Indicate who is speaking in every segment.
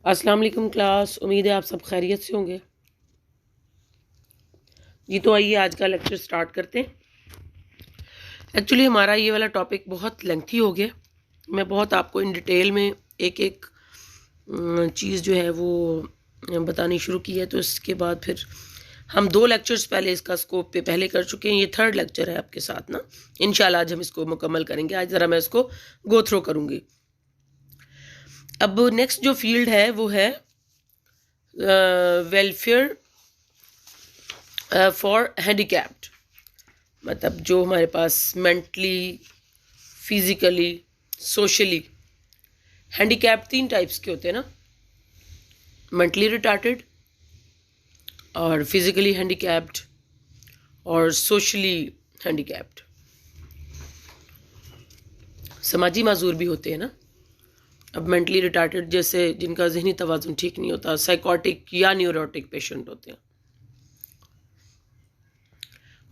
Speaker 1: अस्सलाम वालेकुम क्लास, उम्मीद है आप सब खैरियत से होंगे जी। तो आइए आज का लेक्चर स्टार्ट करते हैं। एक्चुअली हमारा ये वाला टॉपिक बहुत लेंथी हो गया। मैं बहुत आपको इन डिटेल में एक एक चीज़ जो है वो बतानी शुरू की है। तो इसके बाद फिर हम 2 लेक्चर्स पहले इसका स्कोप पे पहले कर चुके हैं। ये 3rd लेक्चर है आपके साथ ना। इंशाल्लाह आज हम इसको मुकम्मल करेंगे। आज ज़रा मैं इसको गो थ्रू करूँगी। अब नेक्स्ट जो फील्ड है वो है वेलफेयर फॉर हैंडीकैप्ड। मतलब जो हमारे पास mentally, physically, socially handicap 3 types के होते हैं ना। मेंटली रिटार्टेड और फिजिकली हैंडीकैप्ड और सोशली हैंडीकैप्ड। समाजी माजूर भी होते हैं ना। अब मेंटली रिटार्टेड जैसे जिनका जहनी तवाज़ुन ठीक नहीं होता, साइकोटिक या न्यूरोटिक पेशेंट होते हैं।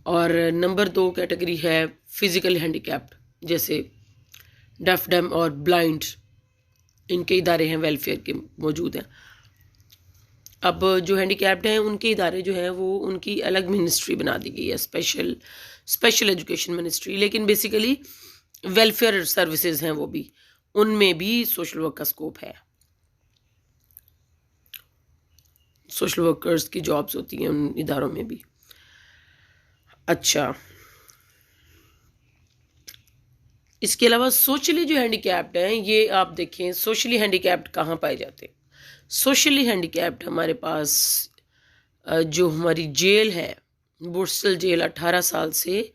Speaker 1: और नंबर 2 कैटेगरी है फिजिकल हैंडीकैप्ड, जैसे डेफ, डम और ब्लाइंड। इनके इदारे हैं वेलफेयर के मौजूद हैं। अब जो हैंडीकैप्ड हैं उनके इदारे जो हैं वो उनकी अलग मिनिस्ट्री बना दी गई है, स्पेशल एजुकेशन मिनिस्ट्री। लेकिन बेसिकली वेलफेयर सर्विसेज हैं वो भी, उनमें भी सोशल वर्क का स्कोप है। सोशल वर्कर्स की जॉब्स होती हैं उन इदारों में भी। अच्छा, इसके अलावा सोशली जो हैंडीकैप्ड हैं, ये आप देखें सोशली हैंडीकैप्ड कहाँ पाए जाते हैं। सोशली हैंडीकैप्ड हमारे पास जो हमारी जेल है, बोर्सल जेल, 18 साल से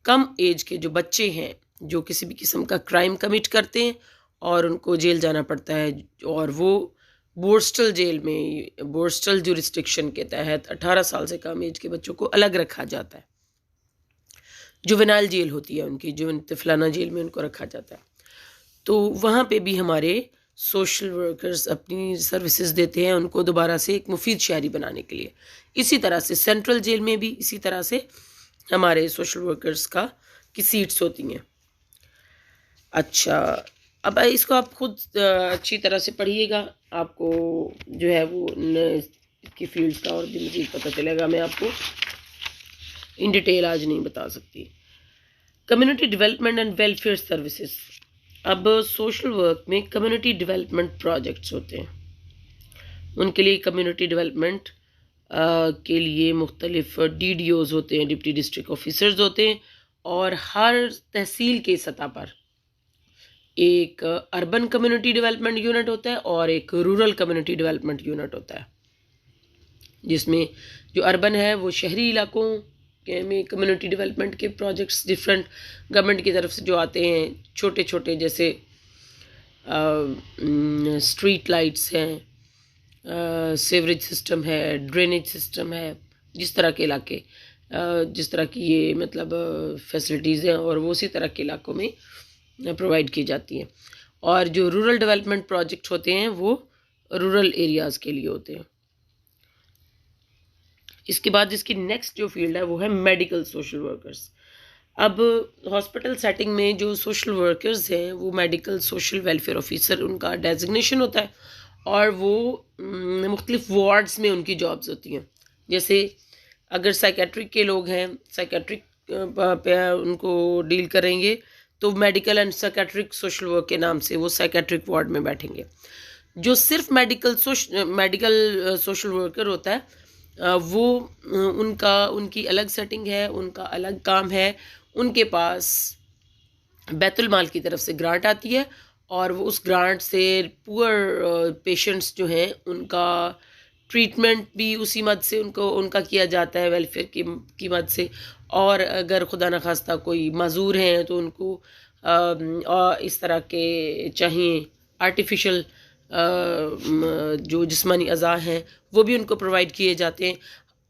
Speaker 1: कम एज के जो बच्चे हैं जो किसी भी किस्म का क्राइम कमिट करते हैं और उनको जेल जाना पड़ता है, और वो बोर्स्टल जेल में, बोर्स्टल जुरिस्डिक्शन के तहत 18 साल से कम एज के बच्चों को अलग रखा जाता है। जुवेनाइल जेल होती है उनकी, जो तिफलाना जेल में उनको रखा जाता है। तो वहाँ पे भी हमारे सोशल वर्कर्स अपनी सर्विसेज देते हैं उनको दोबारा से एक मुफीद शहरी बनाने के लिए। इसी तरह से सेंट्रल जेल में भी इसी तरह से हमारे सोशल वर्कर्स की सीट्स होती हैं। अच्छा, अब इसको आप खुद अच्छी तरह से पढ़िएगा, आपको जो है वो इसकी फील्ड्स का और भी मज़ीद पता चलेगा। मैं आपको इन डिटेल आज नहीं बता सकती। Community development and welfare services. अब सोशल वर्क में कम्युनिटी डेवलपमेंट प्रोजेक्ट्स होते हैं। उनके लिए कम्युनिटी डेवलपमेंट के लिए मुख्तलिफ DDOs होते हैं, डिप्टी डिस्ट्रिक्ट ऑफिसर्स होते हैं, और हर तहसील के सतह पर एक अर्बन कम्युनिटी डेवलपमेंट यूनिट होता है और एक रूरल कम्युनिटी डेवलपमेंट यूनिट होता है। जिसमें जो अर्बन है वो शहरी इलाकों के में कम्युनिटी डेवलपमेंट के प्रोजेक्ट्स डिफरेंट गवर्नमेंट की तरफ से जो आते हैं, छोटे छोटे, जैसे स्ट्रीट लाइट्स हैं, सीवरेज सिस्टम है, ड्रेनेज सिस्टम है, जिस तरह के इलाके, जिस तरह की ये मतलब फैसिलिटीज़ हैं, और वो उसी तरह के इलाकों में प्रोवाइड की जाती हैं। और जो रूरल डेवलपमेंट प्रोजेक्ट होते हैं वो रूरल एरियाज़ के लिए होते हैं। इसके बाद इसकी नेक्स्ट जो फील्ड है वो है मेडिकल सोशल वर्कर्स। अब हॉस्पिटल सेटिंग में जो सोशल वर्कर्स हैं वो मेडिकल सोशल वेलफेयर ऑफिसर उनका डेजिग्नेशन होता है, और वो मुख्तलिफ वार्ड्स में उनकी जॉब्स होती हैं। जैसे अगर साइकेट्रिक के लोग हैं, साइकेट्रिक पे उनको डील करेंगे, तो medical and psychiatric social work के नाम से वो साइकेट्रिक वार्ड में बैठेंगे। जो सिर्फ मेडिकल सोशल वर्कर होता है, वो उनकी अलग सेटिंग है, उनका अलग काम है। उनके पास बैतुल माल की तरफ से ग्रांट आती है, और वो उस ग्रांट से पुअर पेशेंट्स जो हैं उनका ट्रीटमेंट भी उसी मद से उनका किया जाता है, वेलफेयर की मद से। और अगर खुदा न खास्ता कोई माजूर हैं तो उनको इस तरह के चाहिए आर्टिफिशियल जो जिस्मानी अज़ा हैं वो भी उनको प्रोवाइड किए जाते हैं।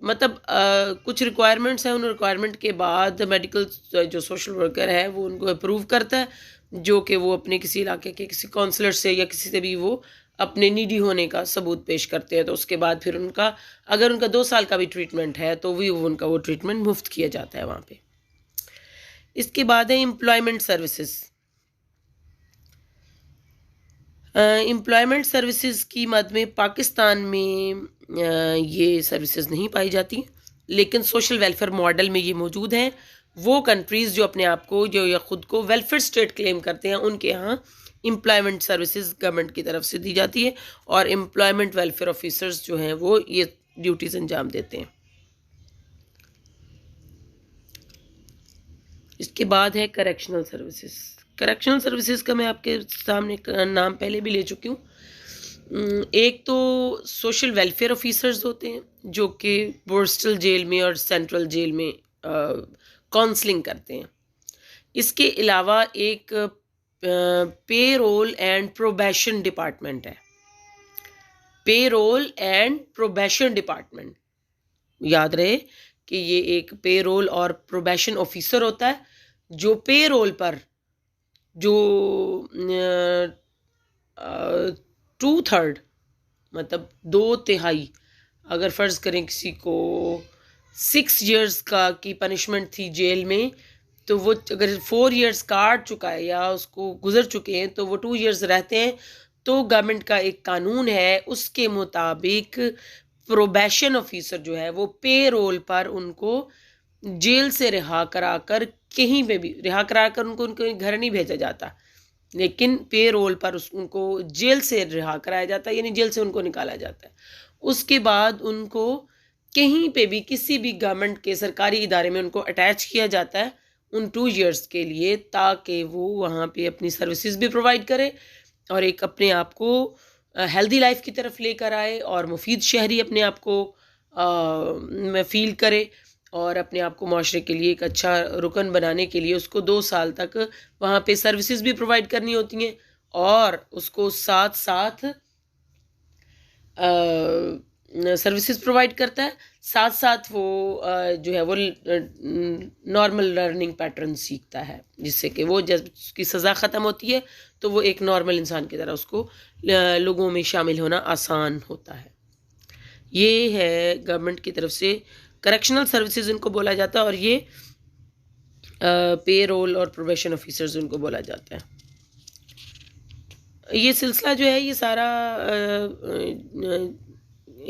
Speaker 1: मतलब कुछ रिक्वायरमेंट्स हैं, उन रिक्वायरमेंट के बाद मेडिकल जो सोशल वर्कर है वो उनको अप्रूव करता है, जो कि वो अपने किसी इलाके के किसी काउंसलर से या किसी से भी वो अपने नीडी होने का सबूत पेश करते हैं। तो उसके बाद फिर अगर उनका 2 साल का भी ट्रीटमेंट है तो भी उनका वो ट्रीटमेंट मुफ्त किया जाता है वहाँ पे। इसके बाद है एम्प्लॉयमेंट सर्विसेज। एम्प्लॉयमेंट सर्विसेज की मद में पाकिस्तान में ये सर्विसेज नहीं पाई जाती, लेकिन सोशल वेलफेयर मॉडल में ये मौजूद हैं। वो कंट्रीज़ जो अपने आप को जो या ख़ुद को वेलफेयर स्टेट क्लेम करते हैं, उनके यहाँ एम्प्लॉयमेंट सर्विसेज गवर्नमेंट की तरफ से दी जाती है और एम्प्लॉयमेंट वेलफेयर ऑफिसर्स जो हैं वो ये ड्यूटीज़ अंजाम देते हैं। इसके बाद है करेक्शनल सर्विसेज। करेक्शनल सर्विसेज का मैं आपके सामने नाम पहले भी ले चुकी हूँ। एक तो सोशल वेलफेयर ऑफिसर्स होते हैं जो कि पोस्टल जेल में और सेंट्रल जेल में काउंसलिंग करते हैं। इसके अलावा एक पे रोल एंड प्रोबेशन डिपार्टमेंट है। पे रोल एंड प्रोबेशन डिपार्टमेंट, याद रहे कि ये एक पे रोल और प्रोबेशन ऑफिसर होता है जो पे रोल पर जो 2/3 मतलब 2/3, अगर फ़र्ज़ करें किसी को 6 इयर्स का की पनिशमेंट थी जेल में, तो वो अगर 4 इयर्स काट चुका है या उसको गुजर चुके हैं तो वो 2 इयर्स रहते हैं। तो गवर्नमेंट का एक कानून है, उसके मुताबिक प्रोबेशन ऑफिसर जो है वो पे रोल पर उनको जेल से रिहा कराकर कहीं पे भी रिहा कराकर उनको उनके घर नहीं भेजा जाता, लेकिन पे रोल पर उनको जेल से रिहा कराया जाता है, यानी जेल से उनको निकाला जाता है। उसके बाद उनको कहीं पे भी किसी भी गवर्नमेंट के सरकारी इदारे में उनको अटैच किया जाता है उन 2 इयर्स के लिए, ताकि वो वहाँ पे अपनी सर्विसेज भी प्रोवाइड करे और एक अपने आप को हेल्दी लाइफ की तरफ लेकर आए और मुफीद शहरी अपने आप को फील करे और अपने आप को माशरे के लिए एक अच्छा रुकन बनाने के लिए उसको 2 साल तक वहाँ पे सर्विसेज भी प्रोवाइड करनी होती हैं और उसको साथ साथ सर्विसेज प्रोवाइड करता है, साथ साथ वो जो है वो नॉर्मल लर्निंग पैटर्न सीखता है, जिससे कि वो जब उसकी सज़ा ख़त्म होती है तो वो एक नॉर्मल इंसान की तरह उसको लोगों में शामिल होना आसान होता है। ये है गवर्नमेंट की तरफ से करेक्शनल सर्विसेज इनको बोला जाता है और ये पे रोल और प्रोबेशन ऑफिसर्स उनको बोला जाता है। ये सिलसिला जो है ये सारा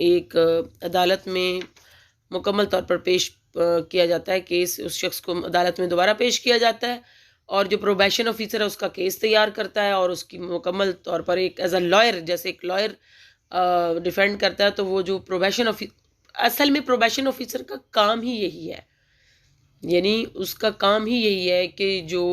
Speaker 1: एक अदालत में मुकम्मल तौर पर पेश किया जाता है। केस उस शख्स को अदालत में दोबारा पेश किया जाता है और जो प्रोबेशन ऑफिसर है उसका केस तैयार करता है और उसकी मुकम्मल तौर पर एक एज अ लॉयर, जैसे एक लॉयर डिफेंड करता है, तो वो जो प्रोबेशन असल में प्रोबेशन ऑफिसर का काम ही यही है, यानी उसका काम ही यही है कि जो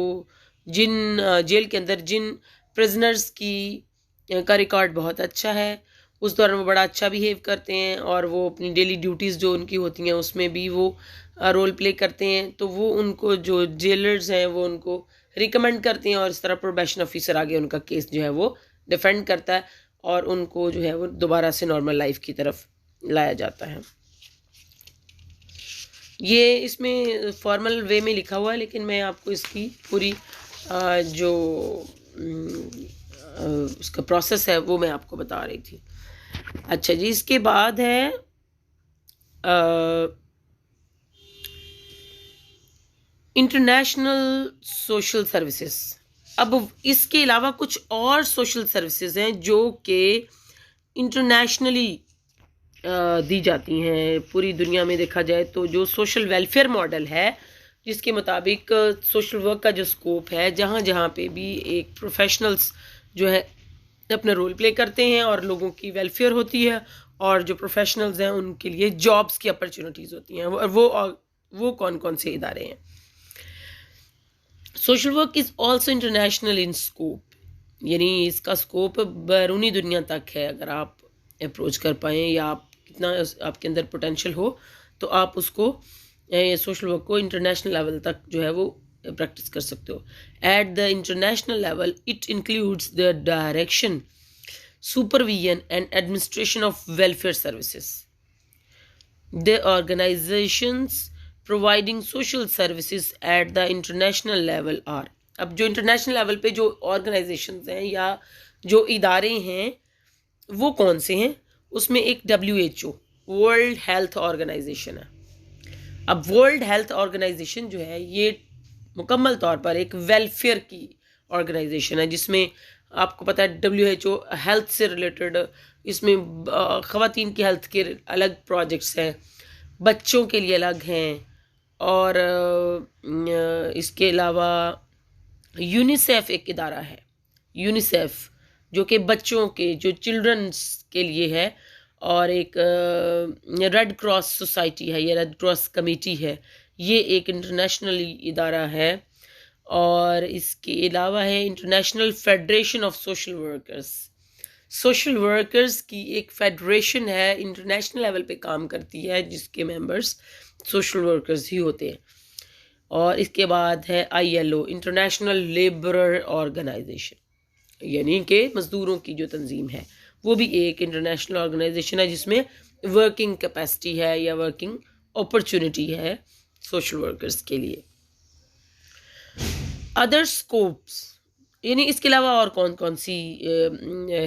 Speaker 1: जिन जेल के अंदर जिन प्रिजनर्स की का रिकॉर्ड बहुत अच्छा है उस दौरान वो बड़ा अच्छा बिहेव करते हैं और वो अपनी डेली ड्यूटीज़ जो उनकी होती हैं उसमें भी वो रोल प्ले करते हैं, तो वो उनको जो जेलर्स हैं वो उनको रिकमेंड करते हैं और इस तरह प्रोबेशन ऑफिसर आगे उनका केस जो है वो डिफेंड करता है और उनको जो है वो दोबारा से नॉर्मल लाइफ की तरफ लाया जाता है। ये इसमें फॉर्मल वे में लिखा हुआ है, लेकिन मैं आपको इसकी पूरी जो उसका प्रोसेस है वो मैं आपको बता रही थी। अच्छा जी, इसके बाद है इंटरनेशनल सोशल सर्विसेज। अब इसके अलावा कुछ और सोशल सर्विसेज हैं जो कि इंटरनेशनली दी जाती हैं पूरी दुनिया में। देखा जाए तो जो सोशल वेलफेयर मॉडल है जिसके मुताबिक सोशल वर्क का जो स्कोप है, जहाँ जहाँ पे भी एक प्रोफेशनल्स जो है अपना रोल प्ले करते हैं और लोगों की वेलफेयर होती है और जो प्रोफेशनल्स हैं उनके लिए जॉब्स की अपॉर्चुनिटीज़ होती हैं। और वो कौन कौन से इदारे हैं। Social work is also international in scope, यानी इसका स्कोप बैरूनी दुनिया तक है। अगर आप अप्रोच कर पाएँ या आप कितना आपके अंदर पोटेंशियल हो तो आप उसको सोशल वर्क को इंटरनेशनल लेवल तक जो है वो प्रैक्टिस कर सकते हो। At the international level it includes the direction, supervision and administration of welfare services. The organizations providing social services at the international level are, अब जो इंटरनेशनल लेवल पे जो ऑर्गेनाइजेशंस हैं या जो इदारे हैं वो कौन से हैं, उसमें एक WHO वर्ल्ड हेल्थ ऑर्गेनाइजेशन है। अब वर्ल्ड हेल्थ ऑर्गेनाइजेशन जो है ये मुकम्मल तौर पर एक वेलफेयर की ऑर्गेनाइजेशन है जिसमें आपको पता है WHO हेल्थ से रिलेटेड, इसमें ख़वातीन की हेल्थ के अलग प्रोजेक्ट्स हैं, बच्चों के लिए अलग हैं, और इसके अलावा यूनिसेफ एक इदारा है, यूनिसेफ जो कि बच्चों के, जो चिल्ड्रंस के लिए है, और एक रेड क्रॉस सोसाइटी है, ये रेड क्रॉस कमेटी है, ये एक इंटरनेशनल इदारा है। और इसके अलावा है international federation of social workers, social workers की एक फेडरेशन है, इंटरनेशनल लेवल पे काम करती है, जिसके मेंबर्स सोशल वर्कर्स ही होते हैं। और इसके बाद है ILO, इंटरनेशनल लेबर ऑर्गेनाइजेशन, यानी कि मज़दूरों की जो तंजीम है, वो भी एक इंटरनेशनल ऑर्गेनाइजेशन है, जिसमें वर्किंग कैपेसिटी है या वर्किंग अपॉर्चुनिटी है सोशल वर्कर्स के लिए। अदर स्कोप्स, यानी इसके अलावा और कौन कौन सी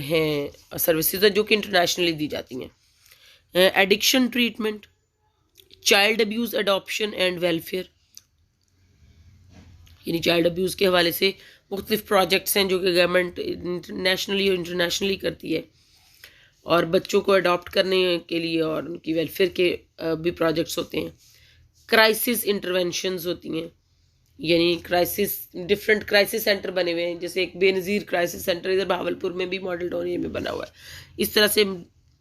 Speaker 1: हैं सर्विसेज जो कि इंटरनेशनली दी जाती हैं। Addiction treatment, child abuse adoption and welfare, यानी चाइल्ड अब्यूज़ के हवाले से मुख्तलिफ प्रोजेक्ट्स हैं जो कि गवर्नमेंट नेशनली और इंटरनेशनली करती है, और बच्चों को अडॉप्ट करने के लिए और उनकी वेलफेयर के भी प्रोजेक्ट्स होते हैं। क्राइसिस इंटरवेंशंस होती हैं, यानी क्राइसिस, डिफरेंट क्राइसिस सेंटर बने हुए हैं, जैसे एक बेनज़ीर क्राइसिस सेंटर इधर बहावलपुर में भी मॉडल टाउन एरिया में बना हुआ है। इस तरह से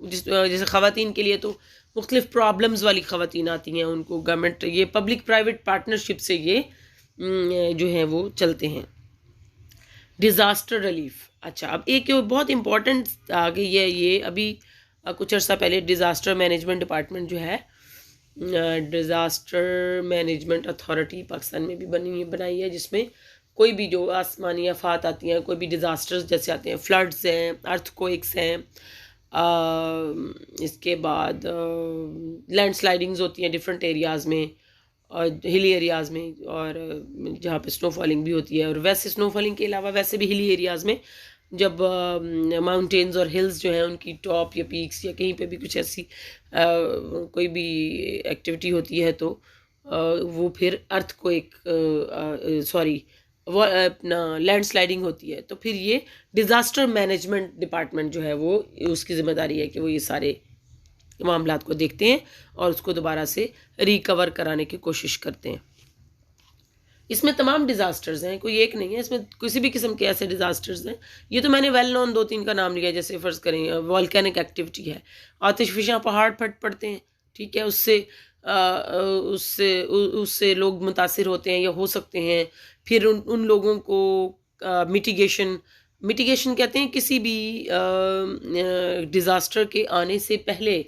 Speaker 1: जैसे ख़वातीन के लिए तो मुख्तलिफ प्रॉब्लम्स वाली ख़वातीन आती हैं, उनको गवर्नमेंट, ये पब्लिक प्राइवेट पार्टनरशिप से ये जो है वो चलते हैं। डिज़ास्टर रिलीफ, अच्छा अब एक बहुत इंपॉर्टेंट आ गई है, ये अभी कुछ अर्सा पहले डिज़ास्टर मैनेजमेंट डिपार्टमेंट जो है, डिज़ास्टर मैनेजमेंट अथॉरिटी पाकिस्तान में भी बनाई है, जिसमें कोई भी जो आसमानी आफात आती हैं, कोई भी डिज़ास्टर्स जैसे आते हैं, फ्लड्स हैं, अर्थक्वेक्स हैं, इसके बाद लैंडस्लाइडिंग्स होती हैं डिफरेंट एरियाज़ में, और हिली एरियाज़ में, और जहाँ पे स्नोफॉलिंग भी होती है। और वैसे स्नोफॉलिंग के अलावा वैसे भी हिली एरियाज़ में जब माउंटेन्स और हिल्स जो हैं उनकी टॉप या पीक्स या कहीं पे भी कुछ ऐसी कोई भी एक्टिविटी होती है, तो वो फिर वो अपना लैंडस्लाइडिंग होती है, तो फिर ये डिज़ास्टर मैनेजमेंट डिपार्टमेंट जो है वो, उसकी ज़िम्मेदारी है कि वो ये सारे मामलात को देखते हैं और उसको दोबारा से रिकवर कराने की कोशिश करते हैं। इसमें तमाम डिज़ास्टर्स हैं, कोई एक नहीं है, इसमें किसी भी किस्म के ऐसे डिज़ास्टर्स हैं। ये तो मैंने वेल नोन 2-3 का नाम लिया, जैसे फ़र्ज़ करें वॉल्केनिक एक्टिविटी है, आतिशफ़िशां पहाड़ फट पड़ते हैं, ठीक है, उससे लोग मुतासिर होते हैं या हो सकते हैं। फिर उन लोगों को मिटिगेशन कहते हैं, किसी भी डिज़ास्टर के आने से पहले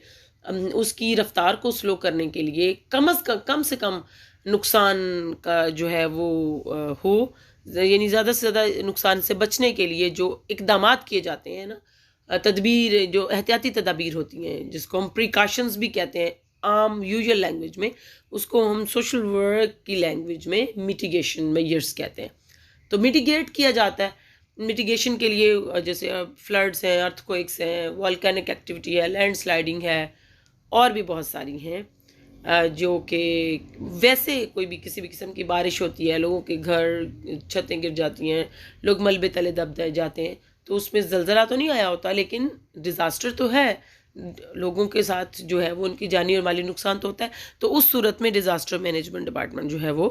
Speaker 1: उसकी रफ्तार को स्लो करने के लिए कम से कम नुकसान का जो है वो हो, यानी ज़्यादा से ज़्यादा नुकसान से बचने के लिए जो इक़दामात किए जाते हैं ना, तदबीर, जो एहतियाती तदाबीर होती हैं, जिसको हम प्रिकॉशंस भी कहते हैं आम यूजुअल लैंग्वेज में, उसको हम सोशल वर्क की लैंग्वेज में मिटिगेशन मेजर्स कहते हैं। तो मिटिगेट किया जाता है, मिटिगेशन के लिए जैसे फ्लड्स हैं, अर्थक्वेक्स हैं, वॉल्केनिक एक्टिविटी है, लैंडस्लाइडिंग है, और भी बहुत सारी हैं, जो कि वैसे कोई भी किसी भी किस्म की बारिश होती है, लोगों के घर छतें गिर जाती हैं, लोग मलबे तले दब जाते हैं, तो उसमें ज़लज़ला तो नहीं आया होता, लेकिन डिज़ास्टर तो है, लोगों के साथ जो है वो उनकी जानी और माली नुकसान तो होता है। तो उस सूरत में डिज़ास्टर मैनेजमेंट डिपार्टमेंट जो है वो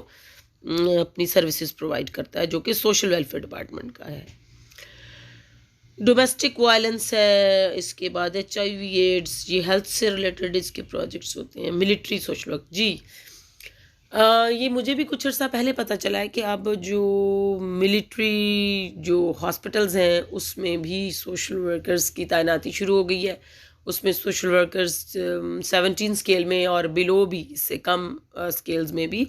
Speaker 1: अपनी सर्विसेज प्रोवाइड करता है, जो कि सोशल वेलफेयर डिपार्टमेंट का है। डोमेस्टिक वायलेंस है, इसके बाद HIV एड्स, ये हेल्थ से रिलेटेड इसके प्रोजेक्ट्स होते हैं। मिलिट्री सोशल वर्क, जी ये मुझे भी कुछ अर्सा पहले पता चला है कि अब जो मिलिट्री जो हॉस्पिटल्स हैं उसमें भी सोशल वर्कर्स की तैनाती शुरू हो गई है। उसमें सोशल वर्कर्स 17 स्केल में और बिलो भी, इससे कम स्केल्स में भी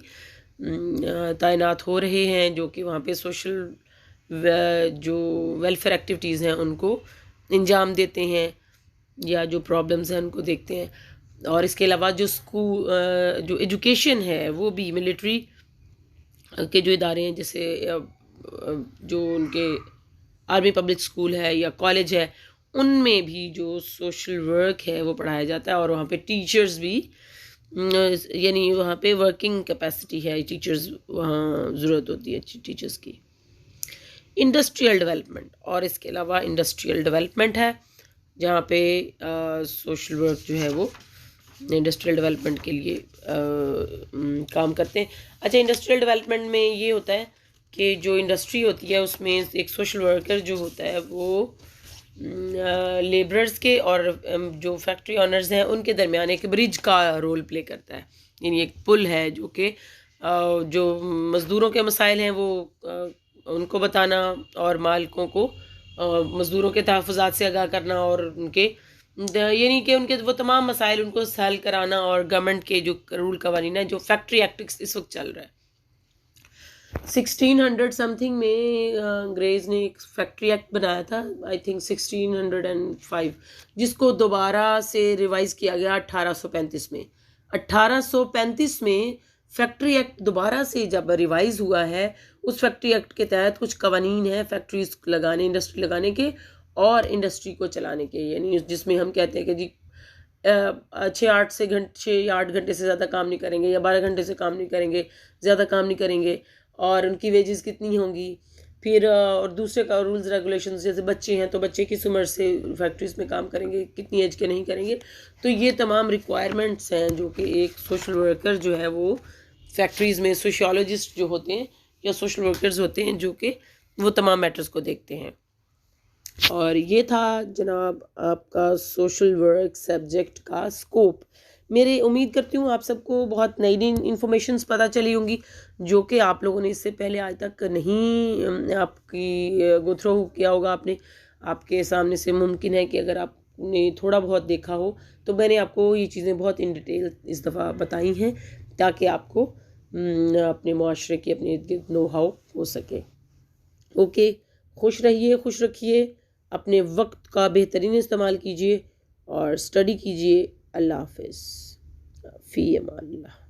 Speaker 1: तैनात हो रहे हैं, जो कि वहाँ पे सोशल जो वेलफेयर एक्टिविटीज़ हैं उनको अंजाम देते हैं या जो प्रॉब्लम्स हैं उनको देखते हैं। और इसके अलावा जो स्कूल जो एजुकेशन है वो भी मिलिट्री के जो इदारे हैं, जैसे जो उनके आर्मी पब्लिक स्कूल है या कॉलेज है, उनमें भी जो सोशल वर्क है वो पढ़ाया जाता है। और वहाँ पे टीचर्स भी, यानी वहाँ पे वर्किंग कैपेसिटी है, टीचर्स वहाँ ज़रूरत होती है टीचर्स की। इंडस्ट्रियल डेवलपमेंट, और इसके अलावा इंडस्ट्रियल डेवलपमेंट है जहाँ पे सोशल वर्क जो है वो इंडस्ट्रियल डेवलपमेंट के लिए काम करते हैं। अच्छा, इंडस्ट्रियल डेवलपमेंट में ये होता है कि जो इंडस्ट्री होती है उसमें एक सोशल वर्कर जो होता है वो लेबरर्स के और जो फैक्ट्री ऑनर्स हैं उनके दरमियान एक ब्रिज का रोल प्ले करता है। यानी एक पुल है जो कि जो मज़दूरों के मसाइल हैं वो उनको बताना और मालिकों को मज़दूरों के तहफ़्फ़ुज़ात से आगाह करना और उनके यानी कि उनके वो तमाम मसाइल उनको हल कराना, और गवर्नमेंट के जो रूल कवानीन है, जो फैक्ट्री एक्ट इस वक्त चल रहा है 1600 समथिंग में अंग्रेज़ ने एक फैक्ट्री एक्ट बनाया था, आई थिंक 1605, जिसको दोबारा से रिवाइज़ किया गया 1835 में। 1835 में फैक्ट्री एक्ट दोबारा से जब रिवाइज़ हुआ है, उस फैक्ट्री एक्ट के तहत कुछ कवानीन हैं फैक्ट्रीज लगाने, इंडस्ट्री लगाने के और इंडस्ट्री को चलाने के, यानी जिसमें हम कहते हैं कि जी 6-8 घंटे से ज़्यादा काम नहीं करेंगे या 12 घंटे से काम नहीं करेंगे, ज़्यादा काम नहीं करेंगे, और उनकी वेजेस कितनी होंगी। फिर और दूसरे का रूल्स रेगुलेशंस, जैसे बच्चे हैं तो बच्चे किस उम्र से फैक्ट्रीज में काम करेंगे, कितनी एज के नहीं करेंगे। तो ये तमाम रिक्वायरमेंट्स हैं जो कि एक सोशल वर्कर जो है वो फैक्ट्रीज़ में, सोशियोलॉजिस्ट जो होते हैं या सोशल वर्कर्स होते हैं जो कि वो तमाम मैटर्स को देखते हैं। और ये था जनाब आपका सोशल वर्क सब्जेक्ट का स्कोप। मेरी उम्मीद करती हूँ आप सबको बहुत नई नई इन्फॉर्मेशंस पता चली होंगी जो कि आप लोगों ने इससे पहले आज तक नहीं आपकी गो थ्रू किया होगा आपने। आपके सामने से मुमकिन है कि अगर आपने थोड़ा बहुत देखा हो तो मैंने आपको ये चीज़ें बहुत इन डिटेल इस दफ़ा बताई हैं ताकि आपको अपने मुआशरे की अपने इर्द गिर्द नो हाउ हो सके। ओके, खुश रहिए, खुश रखिए, अपने वक्त का बेहतरीन इस्तेमाल कीजिए और स्टडी कीजिए। अल्लाह हाफ़िज़, फ़ी अमान अल्लाह।